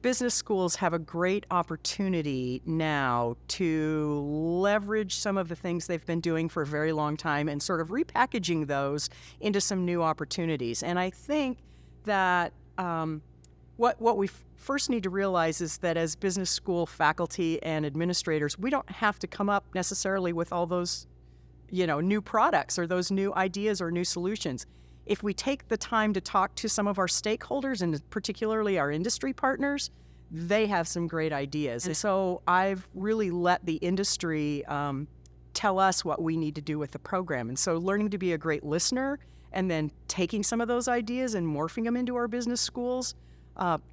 business schools have a great opportunity now to leverage some of the things they've been doing for a very long time and sort of repackaging those into some new opportunities. And I think that what we first need to realize is that as business school faculty and administrators, we don't have to come up necessarily with all those, new products or those new ideas or new solutions. If we take the time to talk to some of our stakeholders, and particularly our industry partners, they have some great ideas. And so I've really let the industry tell us what we need to do with the program. And so learning to be a great listener and then taking some of those ideas and morphing them into our business schools,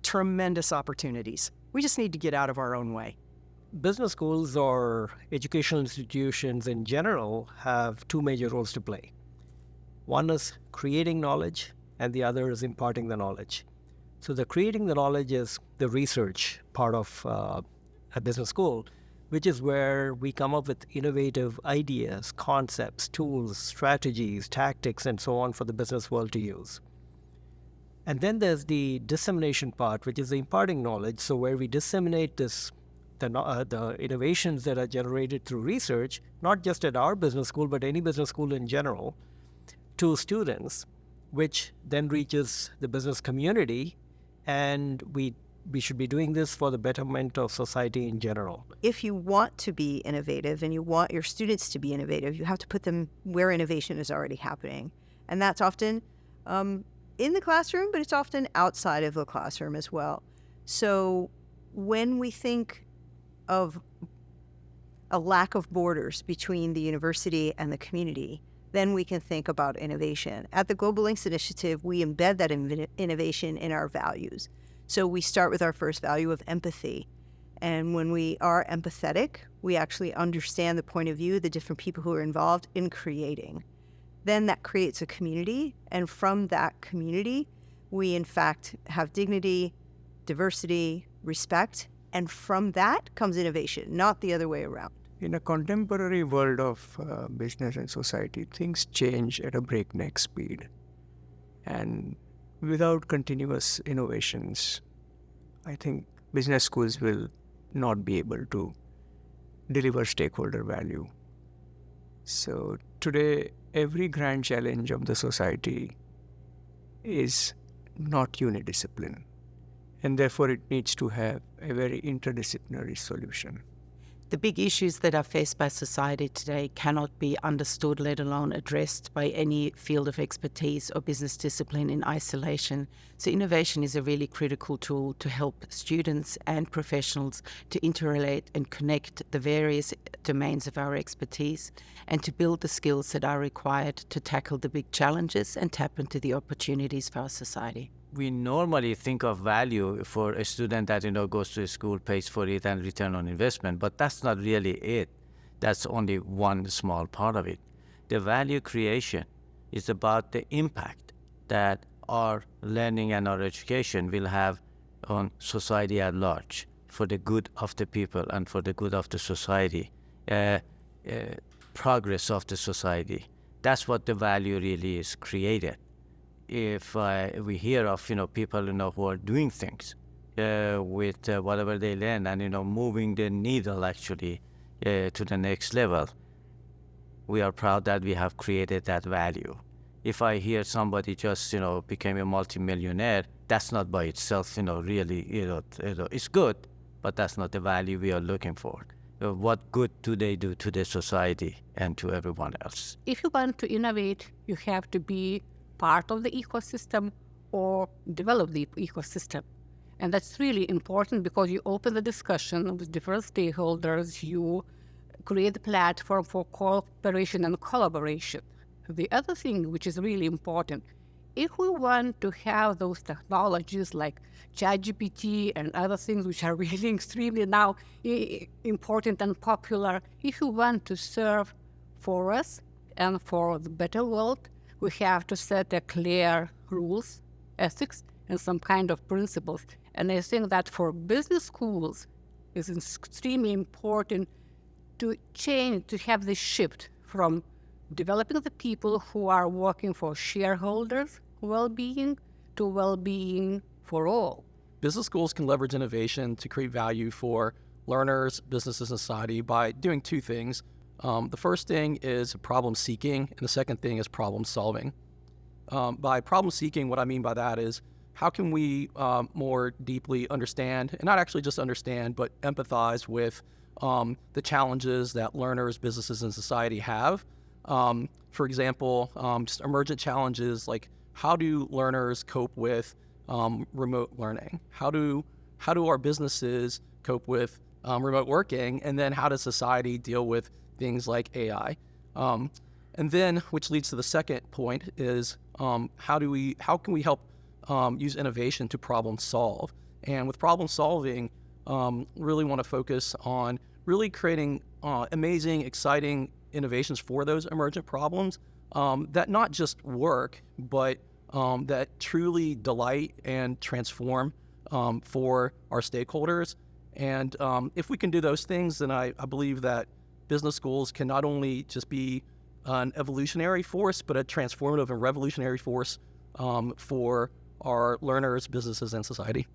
tremendous opportunities. We just need to get out of our own way. Business schools or educational institutions in general have two major roles to play. One is creating knowledge, and the other is imparting the knowledge. So the creating the knowledge is the research part of a business school, which is where we come up with innovative ideas, concepts, tools, strategies, tactics, and so on for the business world to use. And then there's the dissemination part, which is the imparting knowledge. So where we disseminate the innovations that are generated through research, not just at our business school, but any business school in general, to students, which then reaches the business community, and we should be doing this for the betterment of society in general. If you want to be innovative and you want your students to be innovative, you have to put them where innovation is already happening. And that's often in the classroom, but it's often outside of the classroom as well. So when we think of a lack of borders between the university and the community, then we can think about innovation. At the Global Links Initiative, we embed that innovation in our values. So we start with our first value of empathy. And when we are empathetic, we actually understand the point of view of the different people who are involved in creating. Then that creates a community. And from that community, we in fact have dignity, diversity, respect. And from that comes innovation, not the other way around. In a contemporary world of business and society, things change at a breakneck speed. And without continuous innovations, I think business schools will not be able to deliver stakeholder value. So today, every grand challenge of the society is not unidiscipline. And therefore, it needs to have a very interdisciplinary solution. The big issues that are faced by society today cannot be understood, let alone addressed, by any field of expertise or business discipline in isolation. So innovation is a really critical tool to help students and professionals to interrelate and connect the various domains of our expertise and to build the skills that are required to tackle the big challenges and tap into the opportunities for our society. We normally think of value for a student that goes to school, pays for it, and return on investment, but that's not really it. That's only one small part of it. The value creation is about the impact that our learning and our education will have on society at large, for the good of the people and for the good of the society, progress of the society. That's what the value really is created. If we hear of people who are doing things with whatever they learn and moving the needle actually to the next level, we are proud that we have created that value. If I hear somebody just became a multimillionaire, that's not by itself really it's good, but that's not the value we are looking for. What good do they do to the society and to everyone else? If you want to innovate, you have to be part of the ecosystem or develop the ecosystem. And that's really important because you open the discussion with different stakeholders, you create a platform for cooperation and collaboration. The other thing which is really important, if we want to have those technologies like ChatGPT and other things which are really extremely now important and popular, if we want to serve for us and for the better world, we have to set a clear rules, ethics, and some kind of principles. And I think that for business schools, it's extremely important to change, to have this shift from developing the people who are working for shareholders' well-being to well-being for all. business schools can leverage innovation to create value for learners, businesses, and society by doing two things. The first thing is problem seeking, and the second thing is problem solving. By problem seeking, what I mean by that is how can we more deeply understand, and not actually just understand, but empathize with the challenges that learners, businesses, and society have. For example, just emergent challenges like how do learners cope with remote learning? How do our businesses cope with remote working? And then how does society deal with things like AI? And then, which leads to the second point, is how can we help use innovation to problem solve? And with problem solving, really want to focus on really creating amazing, exciting innovations for those emergent problems that not just work, but that truly delight and transform for our stakeholders. And if we can do those things, then I believe that business schools can not only just be an evolutionary force, but a transformative and revolutionary force for our learners, businesses, and society.